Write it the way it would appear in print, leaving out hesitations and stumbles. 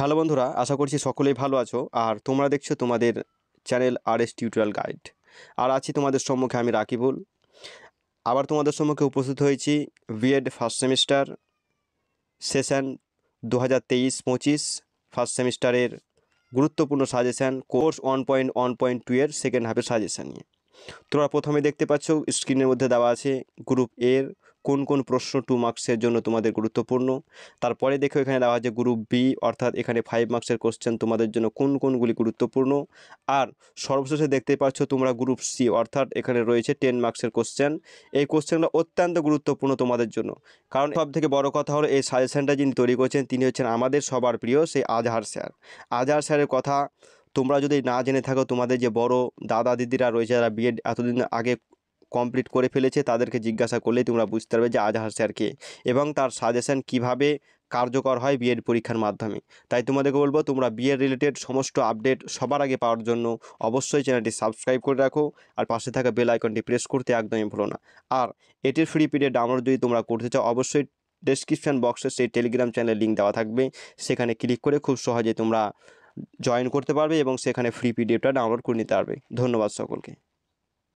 Hello বন্ধুরা, আশা করছি সকলেই ভালো আছো। আর তোমরা দেখছো তোমাদের চ্যানেল RS টিউটোরিয়াল গাইড। আর আছি তোমাদের সম্মুখে আমি রাকিবুল। আবার তোমাদের সম্মুখে উপস্থিত হয়েছি B Ed first semester session 2023-25 first সেমিস্টারের গুরুত্বপূর্ণ সাজেশান কোর্স 1.1.2 এর সেকেন্ড হাফের সাজেশান নিয়ে। তোমরা প্রথমে দেখতে পাচ্ছ স্ক্রিনের মধ্যে দেওয়া আছে গ্রুপ এর কোন কোন প্রশ্ন 2 মার্কসের জন্য তোমাদের গুরুত্বপূর্ণ। তারপরে দেখো এখানে দেওয়া আছে গ্রুপ বি, অর্থাৎ এখানে 5 মার্কসের কোশ্চেন তোমাদের জন্য কোন কোনগুলি গুরুত্বপূর্ণ। আর সর্বশেষে দেখতে পাচ্ছ তোমরা গ্রুপ সি, অর্থাৎ এখানে রয়েছে 10 মার্কসের কোশ্চেন। এই কোশ্চেনগুলো অত্যন্ত গুরুত্বপূর্ণ তোমাদের জন্য, কারণ সবথেকে বড় কথা হলো এই সাজেশনটা যিনি তৈরি করেছেন তিনি হচ্ছেন আমাদের সবার প্রিয় সেই আজহার স্যার। আজহার স্যারের কথা তোমরা যদি না জেনে থাকো, তোমাদের যে বড় দাদা দিদিরা রয়েছে যারা বিএড এতদিন আগে কমপ্লিট করে ফেলেছে তাদেরকে জিজ্ঞাসা করলেই তোমরা বুঝতে পারবে যে আজহার স্যার কে এবং তার সাজেশন কিভাবে কার্যকর হয় বিএড পরীক্ষার মাধ্যমে। তাই তোমাদেরকে বলবো তোমরা বিএড রিলেটেড সমস্ত আপডেট সবার আগে পাওয়ার জন্য অবশ্যই চ্যানেলটি সাবস্ক্রাইব করে রাখো আর পাশে থাকা বেল আইকনটি প্রেস করতে একদমই ভুলো না। আর এটির ফ্রি পিডিএফ ডাউনলোড যদি তোমরা করতে চাও অবশ্যই ডেসক্রিপশন বক্সে সেই টেলিগ্রাম চ্যানেলের লিঙ্ক দেওয়া থাকবে, সেখানে ক্লিক করে খুব সহজে তোমরা জয়েন করতে পারবে এবং সেখানে ফ্রি পিডিএফটা ডাউনলোড করে নিতে পারবে। ধন্যবাদ সকলকে।